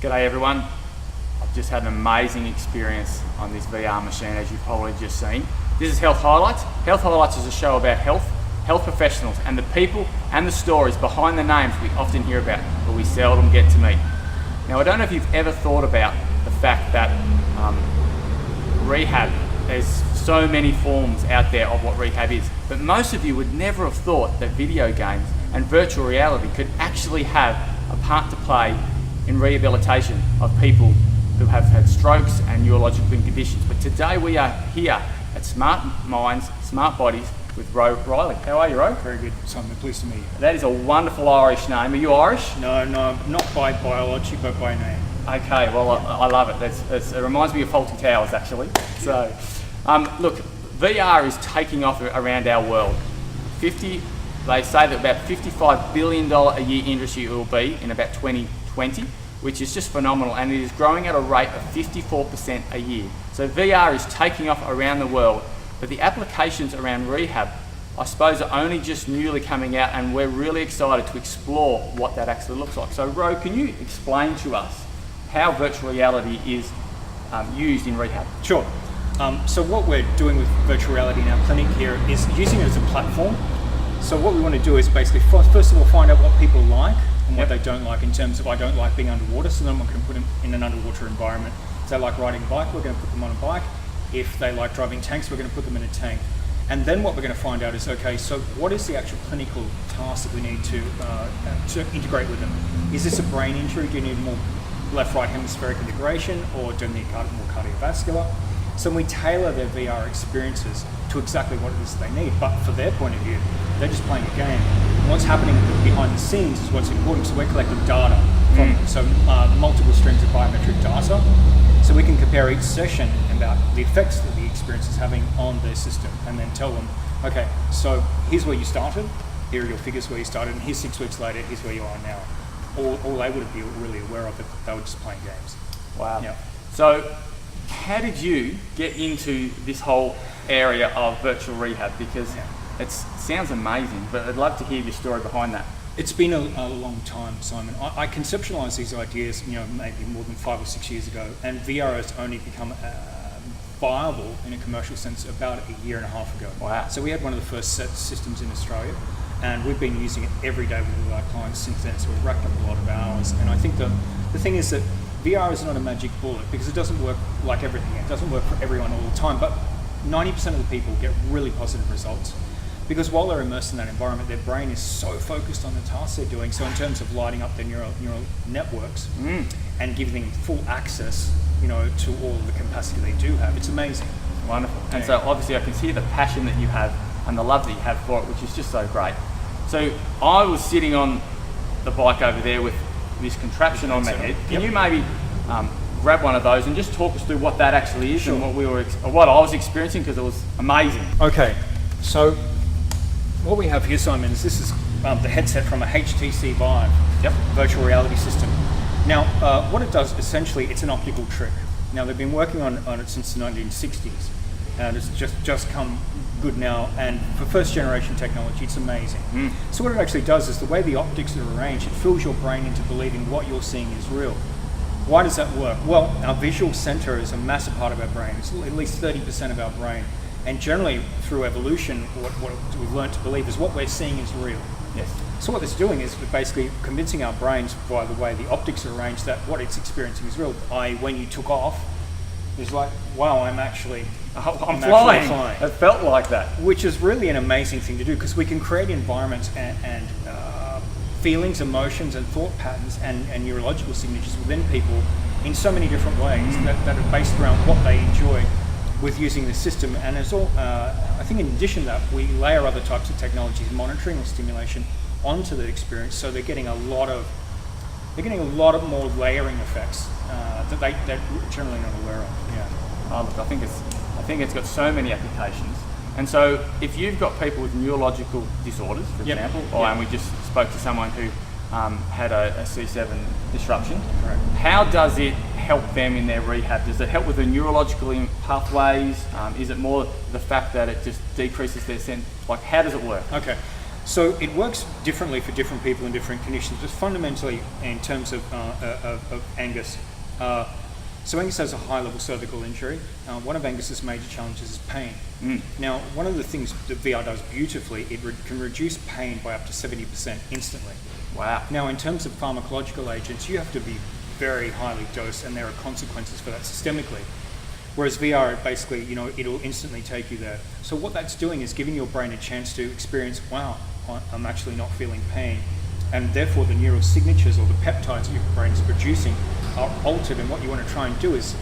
G'day everyone. I've just had an amazing experience on this VR machine, as you've probably just seen. This is Health Highlights. Health Highlights is a show about health professionals, and the people and the stories behind the names we often hear about, but we seldom get to meet. Now, I don't know if you've ever thought about the fact that rehab, there's so many forms out there of what rehab is, but most of you would never have thought that video games and virtual reality could actually have a part to play in rehabilitation of people who have had strokes and neurological conditions. But today we are here at Smart Minds, Smart Bodies with Ro Riley. How are you, Ro? Very good, Simon. Pleased to meet you. That is a wonderful Irish name. Are you Irish? No, not by biology, but by name. Okay, well, I love it. It reminds me of Faulty Towers, actually. So, look, VR is taking off around our world. They say that about $55 billion a year industry it will be in about 2020, which is just phenomenal, and it is growing at a rate of 54% a year. So VR is taking off around the world, but the applications around rehab, I suppose, are only just newly coming out, and we're really excited to explore what that actually looks like. So Ro, can you explain to us how virtual reality is used in rehab? Sure. So what we're doing with virtual reality in our clinic here is using it as a platform. So what we want to do is basically, first of all, find out what people like and what they don't like, in terms of, I don't like being underwater, so then we're going to put them in an underwater environment. If they like riding a bike, we're going to put them on a bike. If they like driving tanks, we're going to put them in a tank. And then what we're going to find out is, okay, so what is the actual clinical task that we need to integrate with them? Is this a brain injury? Do you need more left-right hemispheric integration, or do you need more cardiovascular? So we tailor their VR experiences to exactly what it is they need. But for their point of view, they're just playing a game. And what's happening behind the scenes is what's important. So we're collecting data from multiple streams of biometric data. So we can compare each session about the effects that the experience is having on their system, and then tell them, okay, so here's where you started, here are your figures where you started, and here's 6 weeks later, here's where you are now. All they would be really aware of it, they were just playing games. Wow. Yeah. So how did you get into this whole area of virtual rehab? Because it sounds amazing, but I'd love to hear your story behind that. It's been a long time, Simon. I conceptualized these ideas, maybe more than 5 or 6 years ago, and VR has only become viable in a commercial sense about a year and a half ago. Wow. So we had one of the first set systems in Australia, and we've been using it every day with our clients since then, so we've racked up a lot of hours. And I think the thing is that VR is not a magic bullet, because it doesn't work like everything. It doesn't work for everyone all the time, but 90% of the people get really positive results. Because while they're immersed in that environment, their brain is so focused on the tasks they're doing. So in terms of lighting up their neural networks and giving them full access, to all of the capacity they do have, it's amazing. Wonderful. And so obviously I can see the passion that you have and the love that you have for it, which is just so great. So I was sitting on the bike over there with this contraption on my head. Can you maybe grab one of those and just talk us through what that actually is? Sure. And what I was experiencing, because it was amazing. Okay, so what we have here, Simon, is this is the headset from a HTC Vive virtual reality system. Now, what it does, essentially, it's an optical trick. Now, they've been working on it since the 1960s, and it's just come good now, and for first generation technology, it's amazing. So what it actually does is, the way the optics are arranged, it fools your brain into believing what you're seeing is real. Why does that work? Well, our visual center is a massive part of our brain. It's at least 30% of our brain. And generally, through evolution, what we've learned to believe is what we're seeing is real. Yes. So what it's doing is basically convincing our brains, by the way the optics are arranged, that what it's experiencing is real. When you took off, it's like, wow, I'm flying. It felt like that. Which is really an amazing thing to do, because we can create environments and feelings, emotions, and thought patterns and neurological signatures within people in so many different ways that are based around what they enjoy with using the system. And it's all, I think in addition to that, we layer other types of technologies, monitoring or stimulation, onto the experience, so they're getting a lot of more layering effects that they're generally not aware of. Yeah. Oh, look, I think it's got so many applications. And so if you've got people with neurological disorders, for example, and we just spoke to someone who had a C7 disruption, correct. How does it help them in their rehab? Does it help with the neurological pathways? Is it more the fact that it just decreases their sense? Like, how does it work? Okay. So it works differently for different people in different conditions, but fundamentally in terms of Angus, so Angus has a high-level cervical injury. One of Angus's major challenges is pain. Now, one of the things that VR does beautifully, it can reduce pain by up to 70% instantly. Wow. Now, in terms of pharmacological agents, you have to be very highly dosed, and there are consequences for that systemically. Whereas VR, basically, it'll instantly take you there. So what that's doing is giving your brain a chance to experience, wow, I'm actually not feeling pain. And therefore the neural signatures or the peptides your brain is producing are altered, and what you want to try and do is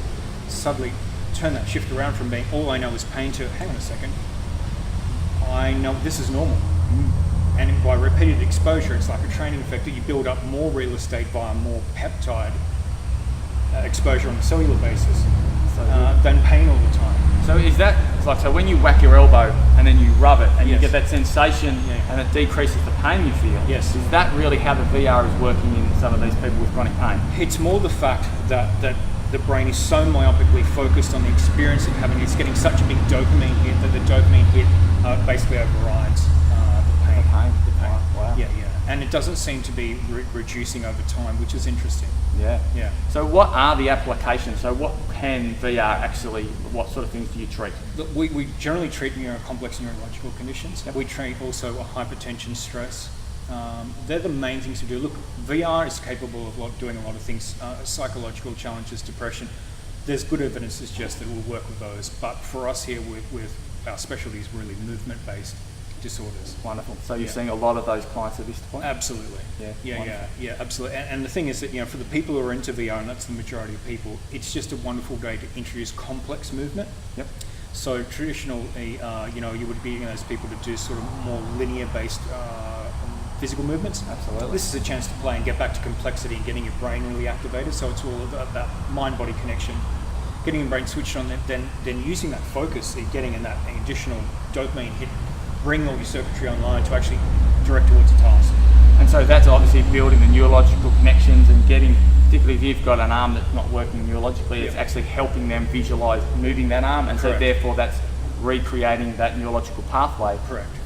suddenly turn that shift around from being all I know is pain to, hang on a second, I know this is normal. And by repeated exposure, it's like a training effect that you build up more real estate via more peptide exposure on a cellular basis than pain all the time. So is that, so when you whack your elbow and then you rub it and you Yes. get that sensation and it decreases the pain you feel? Yes. Is that really how the VR is working in some of these people with chronic pain? It's more the fact that the brain is so myopically focused on the experience of having, it's getting such a big dopamine hit that the dopamine hit basically overrides the pain. The pain. Wow. Yeah. And it doesn't seem to be reducing over time, which is interesting. Yeah. So what are the applications? So what can VR actually, what sort of things do you treat? Look, we generally treat complex neurological conditions. Yep. We treat also hypertension, stress. They're the main things we do. Look, VR is capable of doing a lot of things. Psychological challenges, depression. There's good evidence to suggest that we'll work with those. But for us here, with our specialty is really movement-based disorders. Wonderful. So you're seeing a lot of those clients at this point? Absolutely. Yeah, absolutely. And the thing is that, for the people who are into VR, and that's the majority of people, it's just a wonderful way to introduce complex movement. Yep. So traditionally, you would be those people to do sort of more linear-based physical movements. Absolutely. This is a chance to play and get back to complexity and getting your brain really activated. So it's all about that mind-body connection, getting your brain switched on, then using that focus, getting in that additional dopamine hit, bring all your circuitry online to actually direct towards a task. And so that's obviously building the neurological connections and getting, particularly if you've got an arm that's not working neurologically, it's actually helping them visualize moving that arm, and so therefore that's recreating that neurological pathway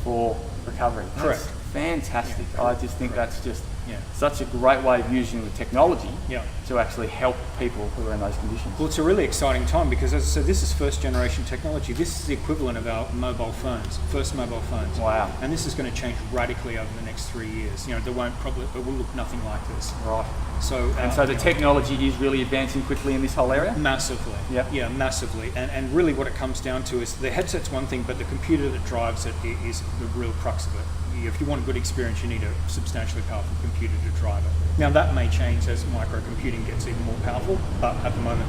for recovery. Correct. That's fantastic. I just think that's just Yeah. such a great way of using the technology Yeah. to actually help people who are in those conditions. Well, it's a really exciting time because, as I said, this is first generation technology. This is the equivalent of our mobile phones, first mobile phones. Wow. And this is going to change radically over the next 3 years. It will look nothing like this. Right. So, So the technology is really advancing quickly in this whole area? Massively. Yep. Yeah, massively. And really what it comes down to is the headset's one thing, but the computer that drives it is the real crux of it. If you want a good experience, you need a substantially powerful computer to drive it. Now that may change as microcomputing gets even more powerful, but at the moment,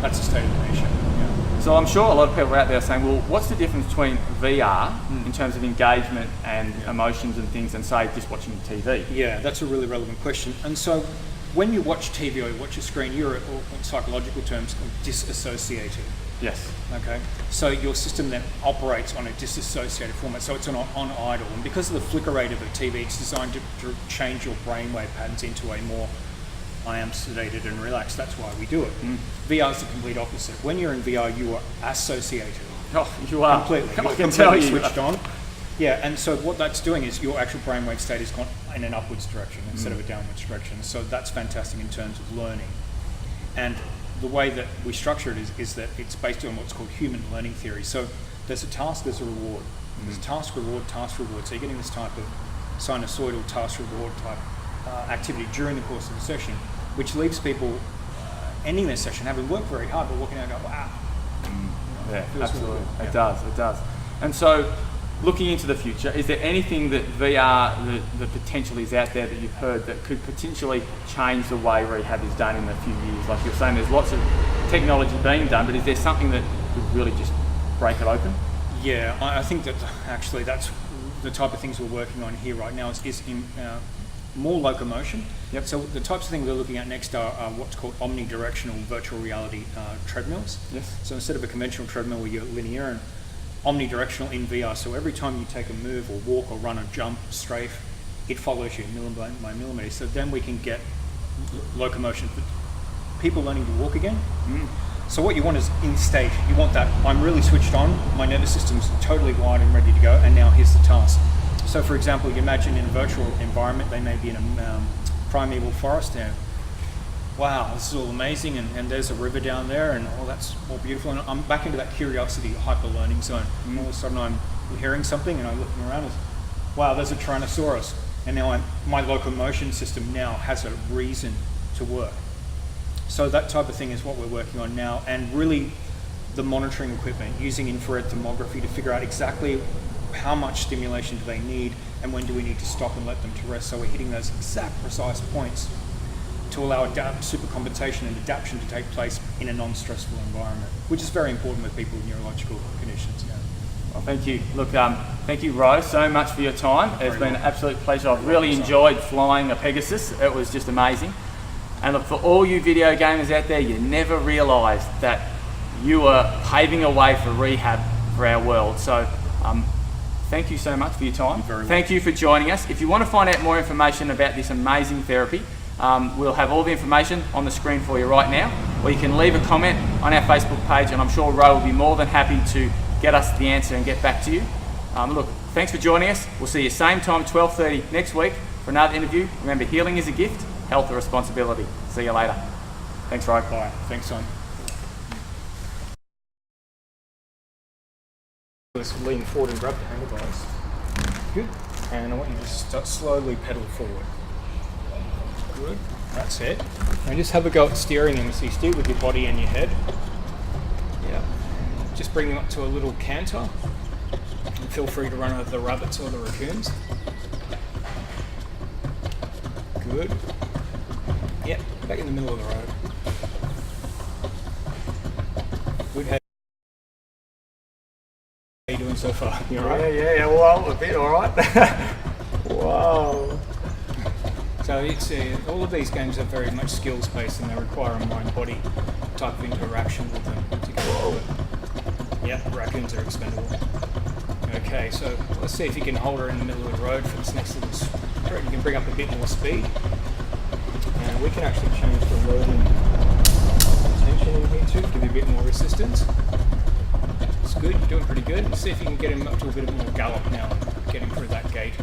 that's the state of the nation. Yeah. So I'm sure a lot of people are out there saying, well, what's the difference between VR in terms of engagement and emotions and things, and say just watching TV? Yeah, that's a really relevant question. And so when you watch TV or you watch a screen, you're, in psychological terms, disassociated. Yes. Okay, so your system then operates on a disassociated format, so it's on idle, and because of the flicker rate of a TV, it's designed to change your brainwave patterns into a more, I am sedated and relaxed. That's why we do it. VR is the complete opposite. When you're in VR, you are associated. Oh, you are. Completely. I You're can tell you. switched on. Yeah, and so what that's doing is your actual brainwave state is gone in an upwards direction instead of a downwards direction. So that's fantastic in terms of learning. And the way that we structure it is that it's based on what's called human learning theory. So there's a task, there's a reward. There's task, reward, task, reward. So you're getting this type of sinusoidal task, reward type activity during the course of the session, which leaves people ending their session having worked very hard, but walking out and go, wow. Yeah, feels absolutely. really good. It does. And so, looking into the future, is there anything that VR, the potential is out there that you've heard that could potentially change the way rehab is done in a few years? Like you're saying, there's lots of technology being done, but is there something that could really just break it open? Yeah, I think that actually that's the type of things we're working on here right now is in more locomotion. Yep. So the types of things we're looking at next are what's called omnidirectional virtual reality treadmills. Yes. So instead of a conventional treadmill where you're linear and omnidirectional in VR, so every time you take a move or walk or run or jump, strafe, it follows you millimeter by millimeter. So then we can get locomotion for people learning to walk again. So what you want is in state, you want that, I'm really switched on, my nervous system's totally wired and ready to go, and now here's the task. So for example, you imagine in a virtual environment, they may be in a primeval forest there. Wow, this is all amazing, and there's a river down there, and oh, that's all beautiful. And I'm back into that curiosity, hyper-learning zone. And all of a sudden I'm hearing something, and I'm looking around, and wow, there's a Tyrannosaurus. And now my locomotion system now has a reason to work. So that type of thing is what we're working on now, and really the monitoring equipment, using infrared thermography to figure out exactly how much stimulation do they need, and when do we need to stop and let them to rest. So we're hitting those exact precise points to allow supercompensation and adaptation to take place in a non-stressful environment, which is very important with people with neurological conditions. Yeah. Well, thank you. Look, thank you, Ro, so much for your time. It's been an absolute pleasure. I've really enjoyed flying a Pegasus. It was just amazing. And look, for all you video gamers out there, you never realised that you are paving a way for rehab for our world. So thank you so much for your time. Thank you for joining us. If you want to find out more information about this amazing therapy, we'll have all the information on the screen for you right now, or you can leave a comment on our Facebook page, and I'm sure Ro will be more than happy to get us the answer and get back to you. Look, thanks for joining us. We'll see you same time, 12:30 next week for another interview. Remember, healing is a gift, health a responsibility. See you later. Thanks, Ro. Bye. Thanks, son. Let's lean forward and grab the handlebars. Good. And I want you to start slowly pedal forward. Good. That's it. And just have a go at steering them. So you steer with your body and your head. Yeah. Just bring them up to a little canter. And feel free to run over the rabbits or the raccoons. Good. Yep. Back in the middle of the road. Good. How are you doing so far? You alright? Yeah. Well, a bit alright. Wow. So it's all of these games are very much skills based, and they require a mind-body type of interaction with them to get through it. Yeah, raccoons are expendable. Okay, so let's see if you can hold her in the middle of the road for this next little sprint. You can bring up a bit more speed, and we can actually change the loading tension in here too, give you a bit more resistance. It's good, you're doing pretty good. Let's see if you can get him up to a bit more gallop now, get him through that gate.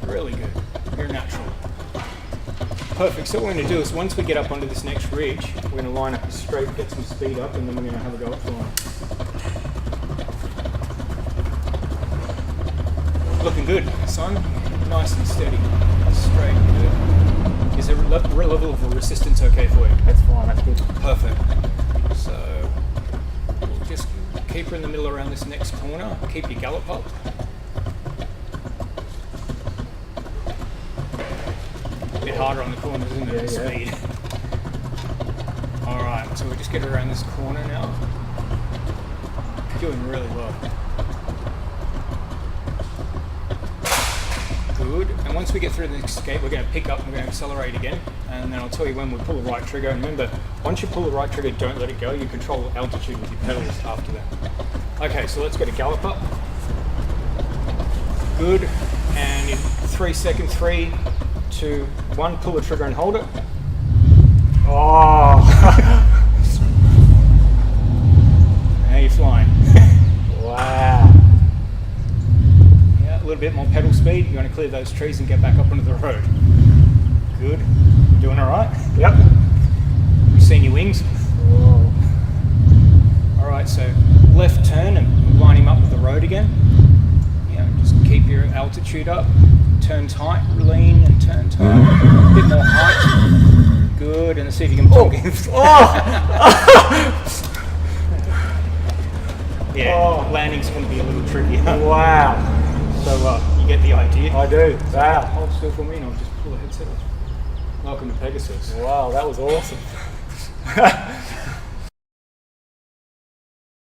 Really good. You're natural. Perfect. So what we're going to do is once we get up onto this next ridge, we're going to line up straight, get some speed up, and then we're going to have a go at flying. Looking good, son. Nice and steady. Straight. Good. Is the level of resistance okay for you? That's fine. That's good. Perfect. So we'll just keep her in the middle around this next corner. Keep your gallop up. A bit harder on the corners, isn't it? The speed. Alright, so we'll just get around this corner now. Doing really well. Good. And once we get through the next gate, we're going to pick up and we're going to accelerate again. And then I'll tell you when we pull the right trigger. And remember, once you pull the right trigger, don't let it go. You control altitude with your pedals after that. Okay, so let's get a gallop up. Good. And in 3 seconds, 3, 2, 1, pull the trigger and hold it. Oh. Now you're flying. Wow. Yeah, a little bit more pedal speed. You want to clear those trees and get back up onto the road. Good. Doing all right? Yep. You seen your wings? Whoa. All right, so left turn and line him up with the road again. Yeah, just keep your altitude up. Turn tight, lean and turn tight. A bit more height. Good, and see if you can plug in. Yeah, landing's going to be a little tricky. Wow. So you get the idea. I do. Wow. Hold still for me and I'll just pull the headset off. Welcome to Pegasus. Wow, that was awesome.